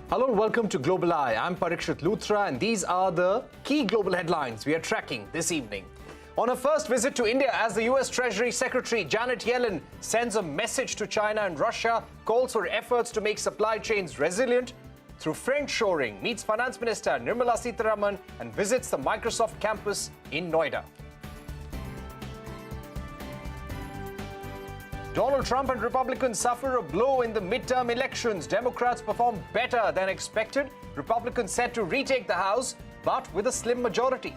Hello and welcome to Global Eye. I'm Parikshit Luthra and these are the key global headlines we are tracking this evening. On her first visit to India as the US Treasury Secretary, Janet Yellen sends a message to China and Russia, calls for efforts to make supply chains resilient through friendshoring, meets Finance Minister Nirmala Sitharaman and visits the Microsoft campus in Noida. Donald Trump and Republicans suffer a blow in the midterm elections. Democrats perform better than expected. Republicans set to retake the House, but with a slim majority.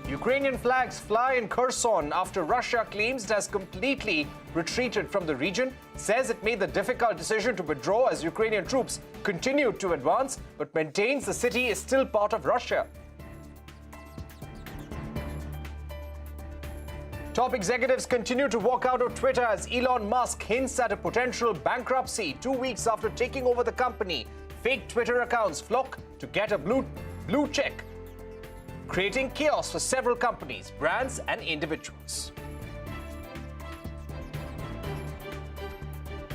Ukrainian flags fly in Kherson after Russia claims it has completely retreated from the region, says it made the difficult decision to withdraw as Ukrainian troops continued to advance, but maintains the city is still part of Russia. Top executives continue to walk out of Twitter as Elon Musk hints at a potential bankruptcy 2 weeks after taking over the company. Fake Twitter accounts flock to get a blue check, creating chaos for several companies, brands and individuals.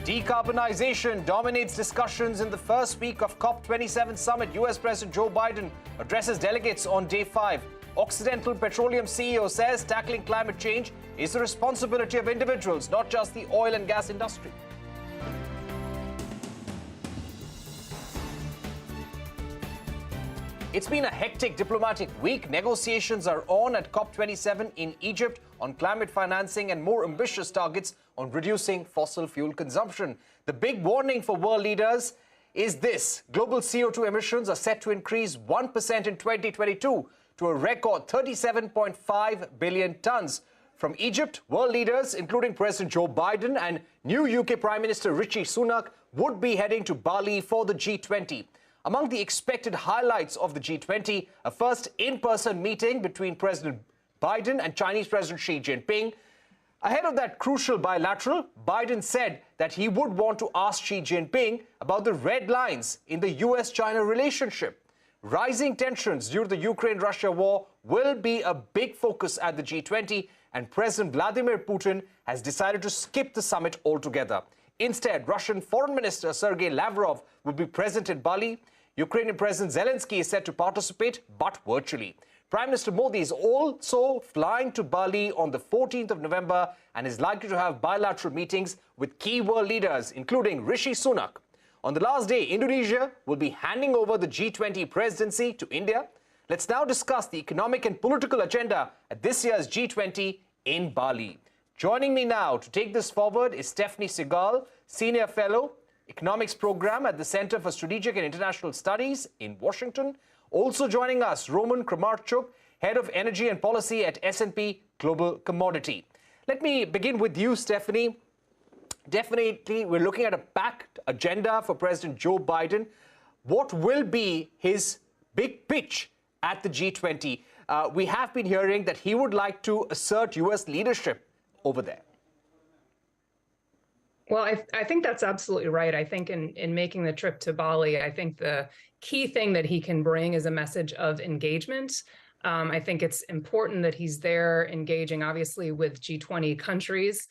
Decarbonization dominates discussions in the first week of COP27 summit. US President Joe Biden addresses delegates on day 5. Occidental Petroleum CEO says tackling climate change is the responsibility of individuals, not just the oil and gas industry. It's been a hectic diplomatic week. Negotiations are on at COP27 in Egypt on climate financing and more ambitious targets on reducing fossil fuel consumption. The big warning for world leaders is this: global CO2 emissions are set to increase 1% in 2022 to a record 37.5 billion tons. From Egypt, world leaders, including President Joe Biden and new UK Prime Minister Rishi Sunak, would be heading to Bali for the G20. Among the expected highlights of the G20, a first in-person meeting between President Biden and Chinese President Xi Jinping. Ahead of that crucial bilateral, Biden said that he would want to ask Xi Jinping about the red lines in the US-China relationship. Rising tensions due to the Ukraine-Russia war will be a big focus at the G20, and President Vladimir Putin has decided to skip the summit altogether. Instead, Russian Foreign Minister Sergei Lavrov will be present in Bali. Ukrainian President Zelensky is set to participate, but virtually. Prime Minister Modi is also flying to Bali on the 14th of November and is likely to have bilateral meetings with key world leaders, including Rishi Sunak. On the last day, Indonesia will be handing over the G20 presidency to India. Let's now discuss the economic and political agenda at this year's G20 in Bali. Joining me now to take this forward is Stephanie Segal, Senior Fellow, Economics Program at the Center for Strategic and International Studies in Washington. Also joining us, Roman Kramarchuk, Head of Energy and Policy at S&P Global Commodity. Let me begin with you, Stephanie. Definitely, we're looking at a packed agenda for President Joe Biden. What will be his big pitch at the G20? We have been hearing that he would like to assert U.S. leadership over there. Well, I think that's absolutely right. I think in making the trip to Bali, I think the key thing that he can bring is a message of engagement. I think it's important that he's there engaging, obviously, with G20 countries.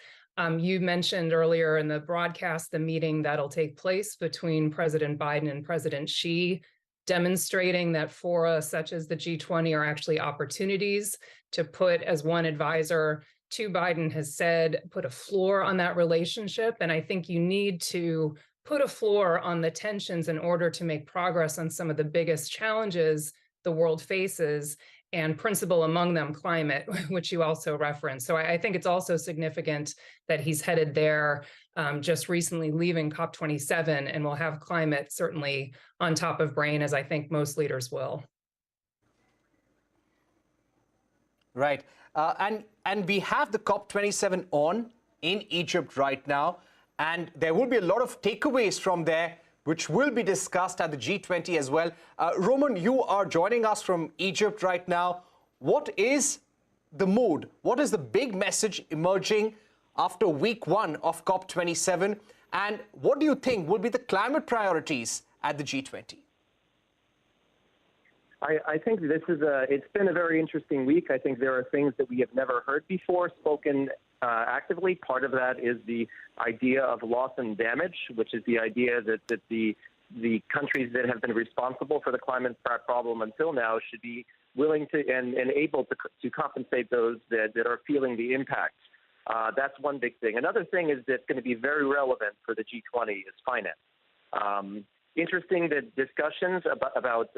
You mentioned earlier in the broadcast the meeting that'll take place between President Biden and President Xi, demonstrating that fora such as the G20 are actually opportunities to put, as one advisor to Biden has said, put a floor on that relationship. And I think you need to put a floor on the tensions in order to make progress on some of the biggest challenges the world faces, and principal among them climate, which you also referenced. So I think it's also significant that he's headed there, just recently leaving COP27, and will have climate certainly on top of brain, as I think most leaders will. Right. And we have the COP27 on in Egypt right now, and there will be a lot of takeaways from there, which will be discussed at the G20 as well. Roman, you are joining us from Egypt right now. What is the mood? What is the big message emerging after week 1 of COP27? And what do you think will be the climate priorities at the G20? I think it's been a very interesting week. I think there are things that we have never heard before spoken actively. Part of that is the idea of loss and damage, which is the idea that the countries that have been responsible for the climate problem until now should be willing to and able to compensate those that are feeling the impact. That's one big thing. Another thing is that's going to be very relevant for the G20 is finance. Interesting that discussions about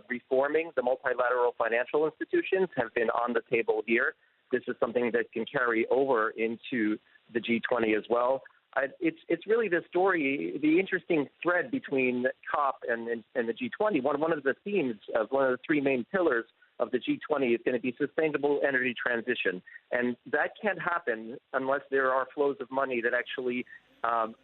reforming the multilateral financial institutions have been on the table here. This is something that can carry over into the G20 as well. It's really the story, the interesting thread between COP and the G20. One of the themes of one of the three main pillars of the G20 is going to be sustainable energy transition. And that can't happen unless there are flows of money that actually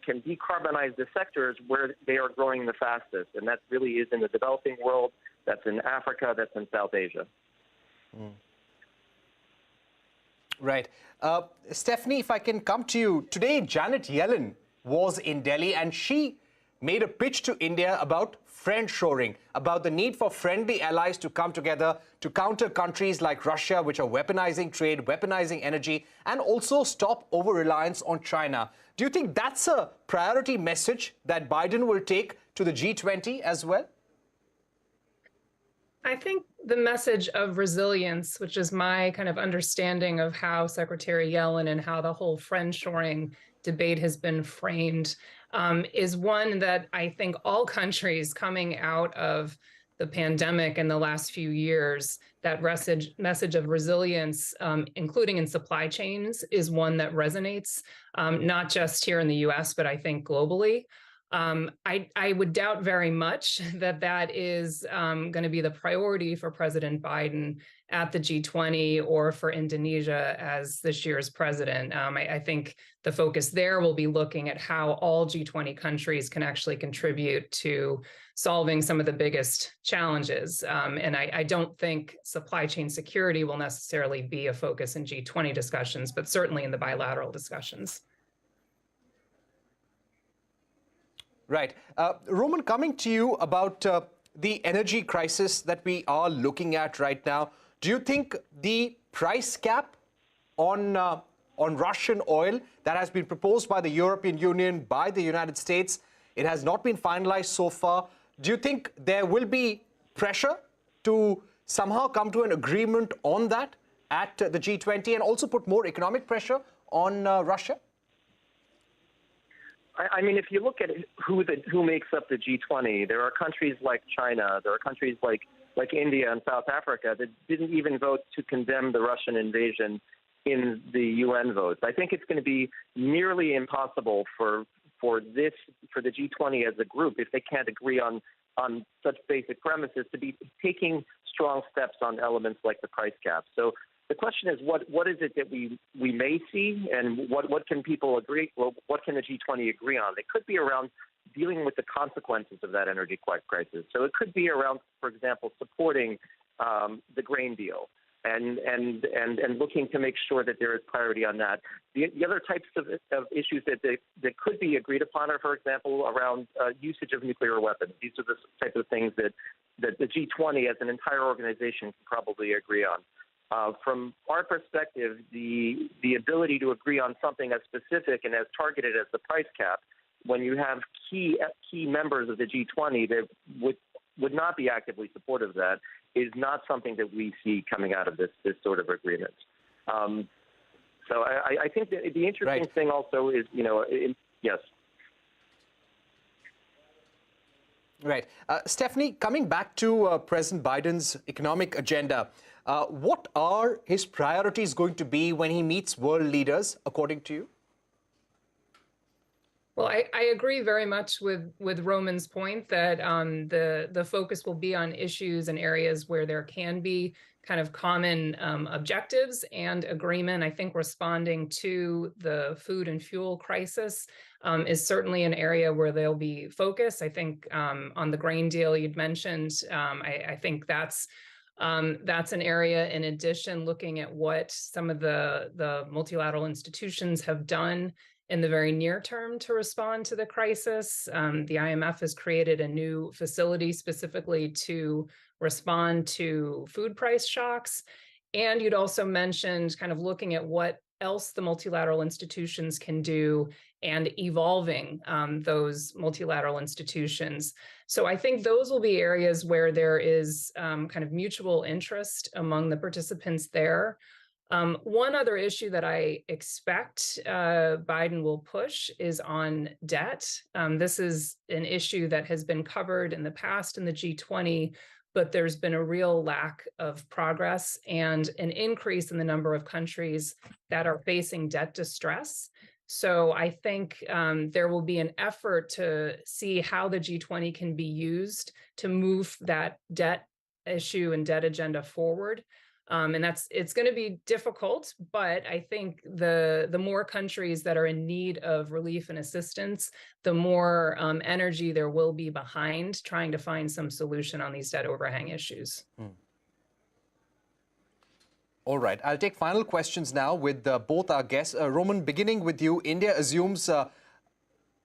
can decarbonize the sectors where they are growing the fastest. And that really is in the developing world, that's in Africa, that's in South Asia. Right. Stephanie, if I can come to you. Today, Janet Yellen was in Delhi and she made a pitch to India about friendshoring, about the need for friendly allies to come together to counter countries like Russia, which are weaponizing trade, weaponizing energy, and also stop over-reliance on China. Do you think that's a priority message that Biden will take to the G20 as well? I think the message of resilience, which is my kind of understanding of how Secretary Yellen and how the whole friendshoring debate has been framed, is one that I think all countries coming out of the pandemic in the last few years, that message of resilience, including in supply chains, is one that resonates, not just here in the US, but I think globally. I would doubt very much that is going to be the priority for President Biden at the G20 or for Indonesia as this year's president. I think the focus there will be looking at how all G20 countries can actually contribute to solving some of the biggest challenges. And I don't think supply chain security will necessarily be a focus in G20 discussions, but certainly in the bilateral discussions. Right. Roman, coming to you about the energy crisis that we are looking at right now, do you think the price cap on Russian oil that has been proposed by the European Union, by the United States, it has not been finalized so far, do you think there will be pressure to somehow come to an agreement on that at the G20 and also put more economic pressure on Russia? I mean, if you look at who makes up the G20, there are countries like China, there are countries like India and South Africa that didn't even vote to condemn the Russian invasion in the UN votes. I think it's going to be nearly impossible for the G20 as a group, if they can't agree on such basic premises, to be taking strong steps on elements like the price cap. So the question is, what is it that we may see, and what can people agree? Well, what can the G20 agree on? It could be around dealing with the consequences of that energy crisis. So it could be around, for example, supporting the grain deal and looking to make sure that there is clarity on that. The other types of issues that could be agreed upon are, for example, around usage of nuclear weapons. These are the types of things that the G20 as an entire organization can probably agree on. From our perspective, the ability to agree on something as specific and as targeted as the price cap, when you have key members of the G20 that would not be actively supportive of that, is not something that we see coming out of this sort of agreement. So I think that the interesting thing also is, yes. Right. Stephanie, coming back to President Biden's economic agenda, what are his priorities going to be when he meets world leaders, according to you? Well, I agree very much with Roman's point that the focus will be on issues and areas where there can be kind of common objectives and agreement. I think responding to the food and fuel crisis is certainly an area where there'll be focus. I think on the grain deal you'd mentioned, I think that's an area, in addition, looking at what some of the multilateral institutions have done in the very near term to respond to the crisis. The IMF has created a new facility specifically to respond to food price shocks. And you'd also mentioned kind of looking at what else the multilateral institutions can do and evolving those multilateral institutions. So I think those will be areas where there is kind of mutual interest among the participants there. One other issue that I expect Biden will push is on debt. This is an issue that has been covered in the past in the G20, but there's been a real lack of progress and an increase in the number of countries that are facing debt distress. So I think there will be an effort to see how the G20 can be used to move that debt issue and debt agenda forward. And it's going to be difficult, but I think the more countries that are in need of relief and assistance, the more energy there will be behind trying to find some solution on these debt overhang issues. All right, I'll take final questions now with both our guests. Roman, beginning with you, India assumes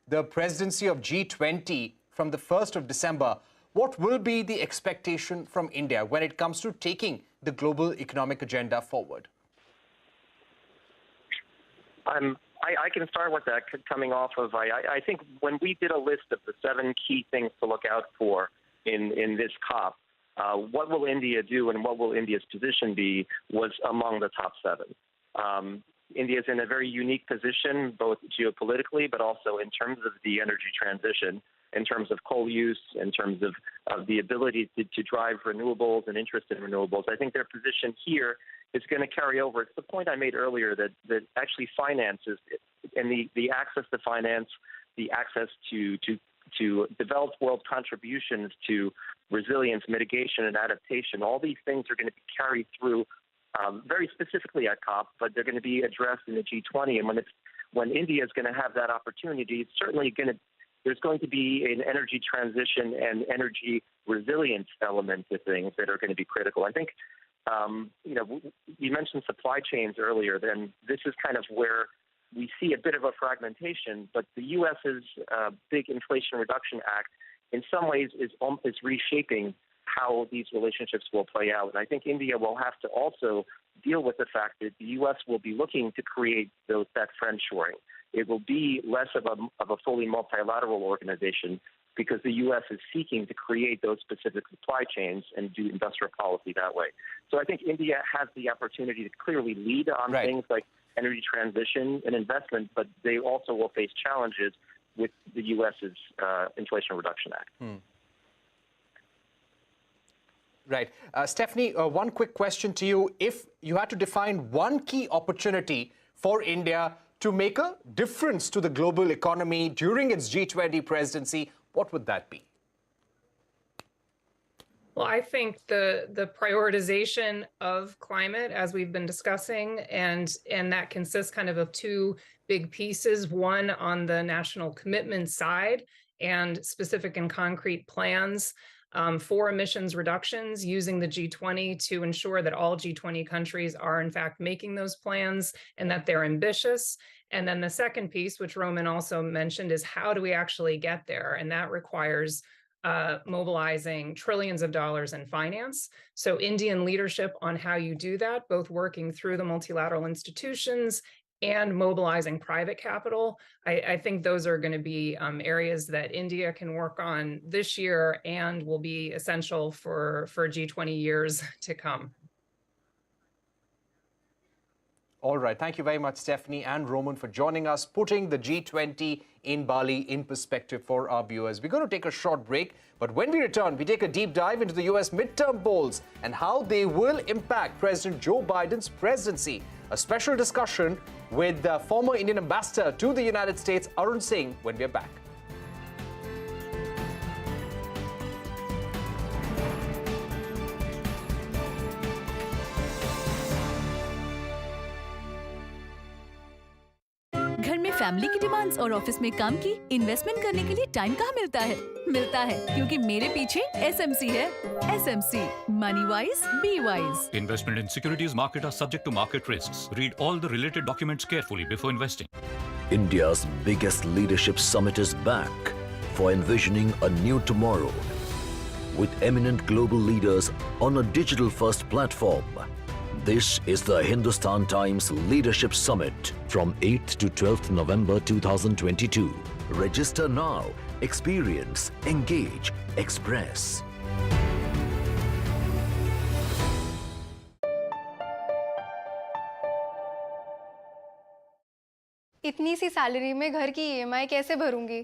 the presidency of G20 from the 1st of December. What will be the expectation from India when it comes to taking the global economic agenda forward? I can start with that coming off of, I think when we did a list of the 7 key things to look out for in this COP, what will India do and what will India's position be was among the top 7. India is in a very unique position, both geopolitically, but also in terms of the energy transition, in terms of coal use, in terms of the ability to drive renewables and interest in renewables. I think their position here is going to carry over. It's the point I made earlier that actually finances and the access to finance, the access to developed world contributions to resilience, mitigation, and adaptation, all these things are going to be carried through very specifically at COP, but they're going to be addressed in the G20. And when India is going to have that opportunity, it's certainly there's going to be an energy transition and energy resilience element to things that are going to be critical. I think, you mentioned supply chains earlier, then this is kind of where we see a bit of a fragmentation, but the U.S.'s big Inflation Reduction Act in some ways is reshaping how these relationships will play out. And I think India will have to also deal with the fact that the U.S. will be looking to create that friendshoring. It will be less of a fully multilateral organization because the U.S. is seeking to create those specific supply chains and do industrial policy that way. So I think India has the opportunity to clearly lead on things like energy transition and investment, but they also will face challenges with the U.S.'s Inflation Reduction Act. Right. Stephanie, one quick question to you. If you had to define one key opportunity for India to make a difference to the global economy during its G20 presidency, what would that be? Well, I think the prioritization of climate, as we've been discussing, and that consists kind of 2 big pieces, one on the national commitment side and specific and concrete plans for emissions reductions using the G20 to ensure that all G20 countries are in fact making those plans and that they're ambitious. And then the second piece, which Roman also mentioned, is how do we actually get there? And that requires mobilizing trillions of dollars in finance. So Indian leadership on how you do that, both working through the multilateral institutions and mobilizing private capital. I think those are going to be areas that India can work on this year and will be essential for G20 years to come. All right. Thank you very much, Stephanie and Roman, for joining us, putting the G20 in Bali in perspective for our viewers. We're going to take a short break, but when we return, we take a deep dive into the U.S. midterm polls and how they will impact President Joe Biden's presidency. A special discussion with the former Indian ambassador to the United States, Arun Singh, when we're back. घर में family की demands और office में काम की investment करने के लिए टाइम कहाँ मिलता है क्योंकि मेरे पीछे SMC है। SMC, money wise, be wise. Investment in securities market are subject to market risks. Read all the related documents carefully before investing. India's biggest leadership summit is back for envisioning a new tomorrow with eminent global leaders on a digital-first platform. This is the Hindustan Times Leadership Summit from 8th to 12th November 2022. Register now. Experience, engage, express. इतनी सी salary में घर की EMI कैसे भरूंगी?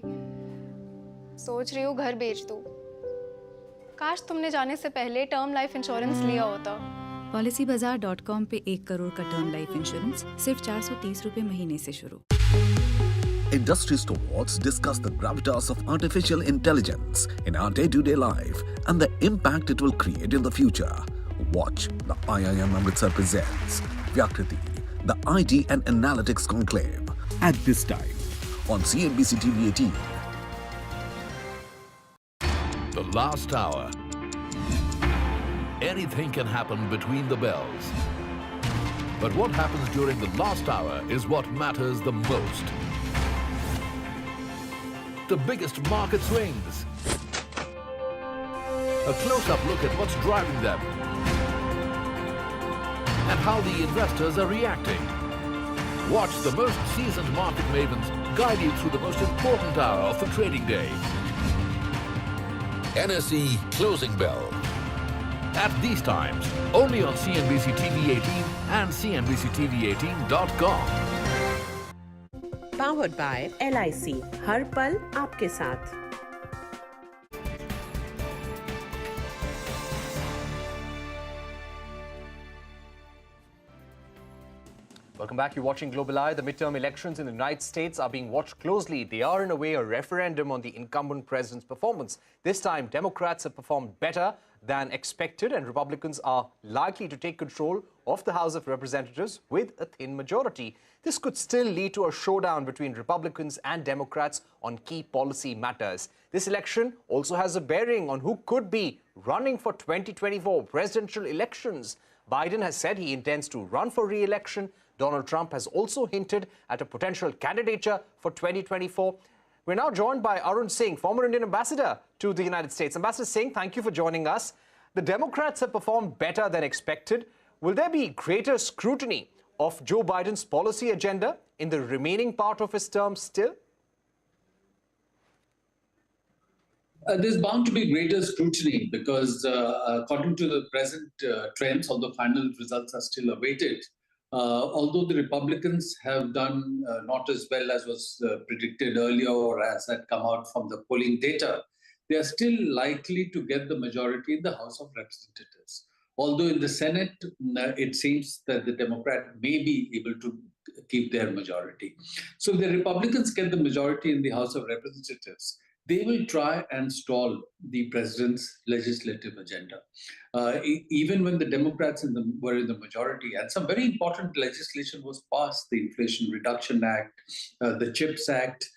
सोच रही हूँ घर बेच दूँ। काश तुमने जाने से पहले टर्म लाइफ इंश्योरेंस लिया होता। PolicyBazaar.com पे 1 करोड़ का टर्म लाइफ इंश्योरेंस सिर्फ 430 रुपए महीने से शुरू। Industry stalwarts discuss the gravitas of artificial intelligence in our day-to-day life and the impact it will create in the future. Watch the IIM Amritsar presents Vyakriti, the IT and Analytics Conclave at this time on CNBC TV 18. The last hour. Anything can happen between the bells. But what happens during the last hour is what matters the most. The biggest market swings. A close-up look at what's driving them and how the investors are reacting. Watch the most seasoned market mavens guide you through the most important hour of the trading day. NSE Closing Bell. At these times, only on CNBC TV 18 and CNBCTV18.com. Powered by LIC. हर पल आपके साथ. Welcome back. You're watching Global Eye. The midterm elections in the United States are being watched closely. They are, in a way, a referendum on the incumbent president's performance. This time, Democrats have performed better than expected, and Republicans are likely to take control of the House of Representatives with a thin majority. This could still lead to a showdown between Republicans and Democrats on key policy matters. This election also has a bearing on who could be running for 2024 presidential elections. Biden has said he intends to run for re-election. Donald Trump has also hinted at a potential candidature for 2024. We're now joined by Arun Singh, former Indian ambassador to the United States. Ambassador Singh, thank you for joining us. The Democrats have performed better than expected. Will there be greater scrutiny of Joe Biden's policy agenda in the remaining part of his term still? There's bound to be greater scrutiny because according to the present trends, although final results are still awaited, although the Republicans have done not as well as was predicted earlier or as had come out from the polling data, they are still likely to get the majority in the House of Representatives. Although in the Senate, it seems that the Democrat may be able to keep their majority. So if the Republicans get the majority in the House of Representatives, they will try and stall the president's legislative agenda. Even when the Democrats were in the majority, and some very important legislation was passed, the Inflation Reduction Act, the CHIPS Act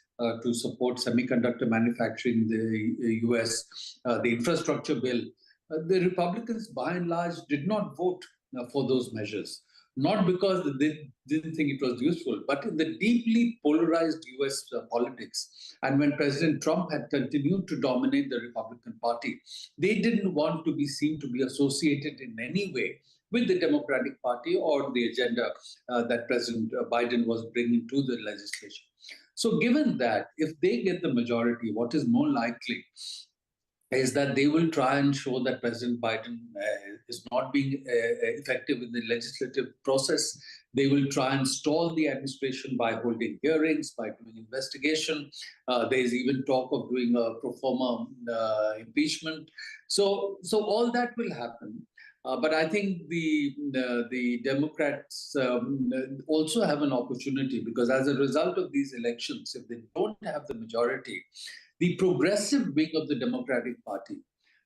to support semiconductor manufacturing in the US, the infrastructure bill. The Republicans, by and large, did not vote for those measures. Not because they didn't think it was useful, but in the deeply polarized US politics. And when President Trump had continued to dominate the Republican Party, they didn't want to be seen to be associated in any way with the Democratic Party or the agenda that President Biden was bringing to the legislation. So given that, if they get the majority, what is more likely is that they will try and show that President Biden is not being effective in the legislative process. They will try and stall the administration by holding hearings, by doing investigation. There's even talk of doing a pro forma impeachment. So all that will happen. But I think the Democrats also have an opportunity because as a result of these elections, if they don't have the majority, the progressive wing of the Democratic Party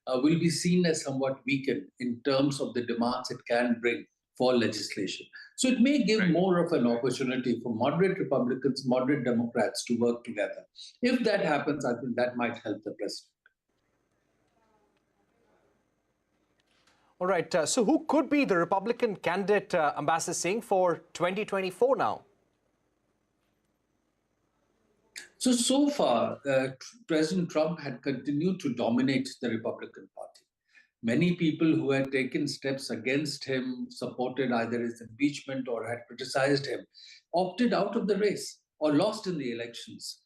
will be seen as somewhat weakened in terms of the demands it can bring for legislation. So it may give more of an opportunity for moderate Republicans, moderate Democrats to work together. If that happens, I think that might help the president. All right. So who could be the Republican candidate, Ambassador Singh, for 2024 now? So far, President Trump had continued to dominate the Republican Party. Many people who had taken steps against him, supported either his impeachment or had criticized him, opted out of the race or lost in the elections,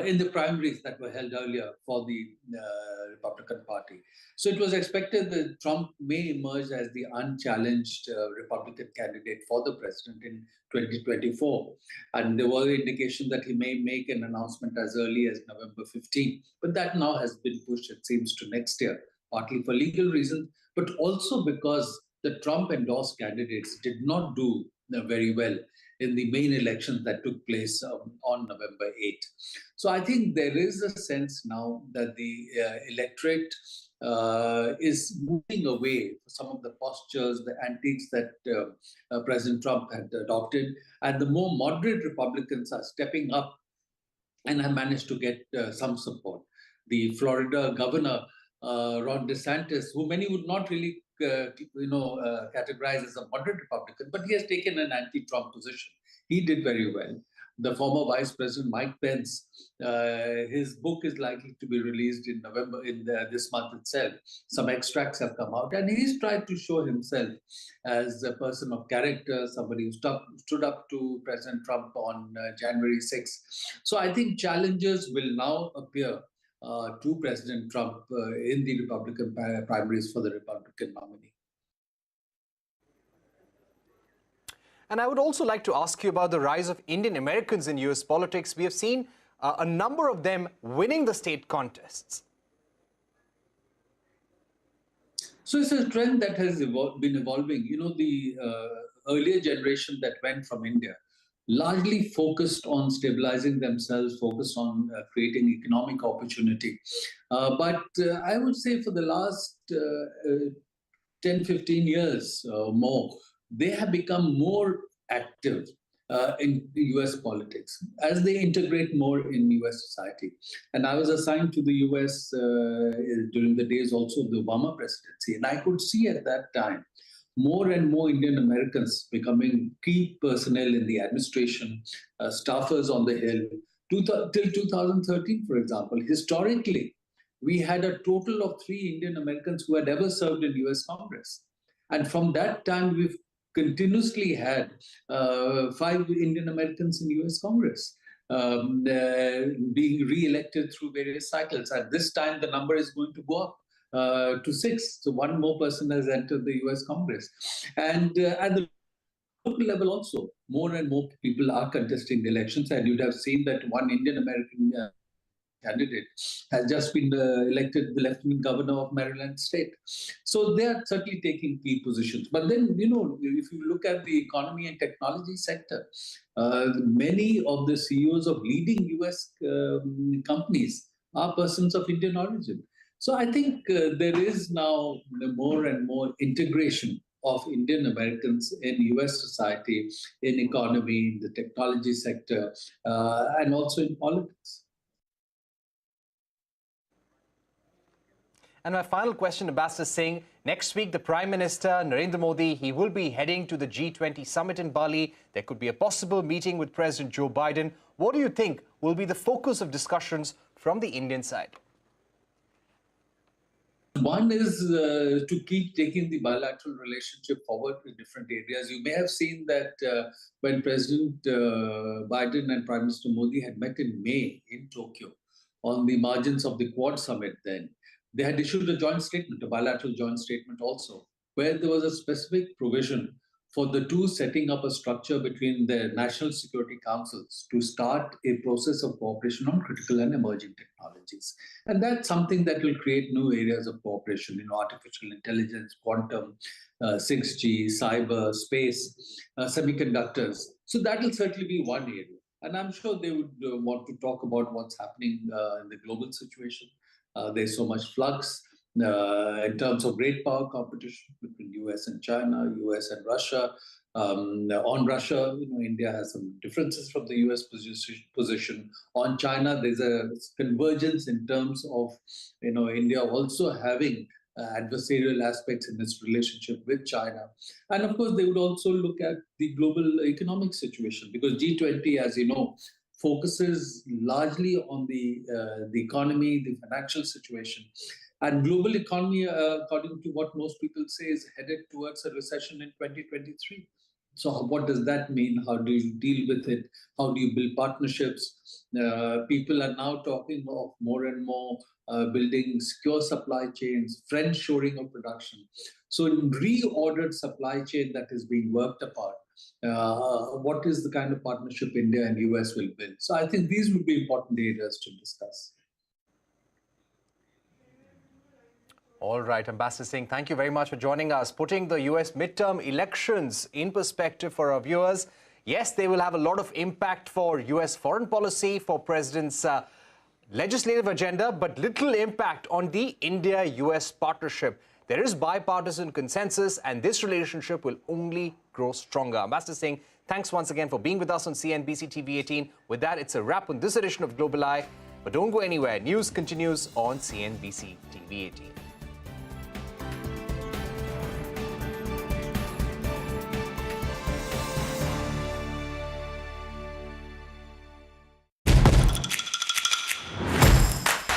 in the primaries that were held earlier for the Republican Party. So it was expected that Trump may emerge as the unchallenged Republican candidate for the president in 2024. And there was an indication that he may make an announcement as early as November 15. But that now has been pushed, it seems, to next year, partly for legal reasons, but also because the Trump-endorsed candidates did not do very well in the main elections that took place on November 8. So I think there is a sense now that the electorate is moving away from some of the postures, the antics that President Trump had adopted, and the more moderate Republicans are stepping up and have managed to get some support. The Florida governor, Ron DeSantis, who many would not really categorize as a moderate Republican, but he has taken an anti-Trump position. He did very well. The former Vice President Mike Pence, his book is likely to be released in November, this month itself. Some extracts have come out, and he's tried to show himself as a person of character, somebody who stood up to President Trump on January 6th. So I think challenges will now appear to President Trump in the Republican primaries for the Republican nominee. And I would also like to ask you about the rise of Indian Americans in US politics. We have seen a number of them winning the state contests. So it's a trend that has been evolving. You know, the earlier generation that went from India largely focused on stabilizing themselves, focused on creating economic opportunity. But I would say for the last 10, 15 years or more, they have become more active in US politics as they integrate more in US society. And I was assigned to the US during the days also of the Obama presidency. And I could see at that time more and more Indian Americans becoming key personnel in the administration, staffers on the Hill. Till 2013, for example, historically, we had a total of 3 Indian Americans who had ever served in US Congress. And from that time, we've continuously had 5 Indian Americans in US Congress being re-elected through various cycles. At this time, the number is going to go up to 6. So one more person has entered the US Congress. And at the local level also, more and more people are contesting the elections. And you'd have seen that one Indian American candidate has just been elected the Lieutenant Governor of Maryland State. So they are certainly taking key positions. But then, you know, if you look at the economy and technology sector, many of the CEOs of leading US companies are persons of Indian origin. So I think there is now more and more integration of Indian Americans in US society, in economy, in the technology sector, and also in politics. And my final question, Ambassador Singh, next week the Prime Minister, Narendra Modi, he will be heading to the G20 summit in Bali. There could be a possible meeting with President Joe Biden. What do you think will be the focus of discussions from the Indian side? One is to keep taking the bilateral relationship forward in different areas. You may have seen that when President Biden and Prime Minister Modi had met in May in Tokyo on the margins of the Quad Summit then, they had issued a joint statement, a bilateral joint statement also, where there was a specific provision for the two setting up a structure between their national security councils to start a process of cooperation on critical and emerging technologies. And that's something that will create new areas of cooperation, you know, artificial intelligence, quantum, 6G, cyber, space, semiconductors. So that will certainly be one area. And I'm sure they would want to talk about what's happening in the global situation. There's so much flux in terms of great power competition between US and China, US and Russia. On Russia, you know, India has some differences from the US position. On China, there's a convergence in terms of, you know, India also having adversarial aspects in its relationship with China. And of course, they would also look at the global economic situation because G20, as you know, focuses largely on the economy, the financial situation. And global economy, according to what most people say, is headed towards a recession in 2023. So what does that mean? How do you deal with it? How do you build partnerships? People are now talking of more and more building secure supply chains, friend-shoring of production. So in reordered supply chain that is being worked upon, what is the kind of partnership India and US will build? So I think these would be important areas to discuss. All right, Ambassador Singh, thank you very much for joining us. Putting the US midterm elections in perspective for our viewers, yes, they will have a lot of impact for US foreign policy, for President's legislative agenda, but little impact on the India-US partnership. There is bipartisan consensus, and this relationship will only grow stronger. Ambassador Singh, thanks once again for being with us on CNBC TV 18. With that, it's a wrap on this edition of Global Eye. But don't go anywhere. News continues on CNBC TV 18.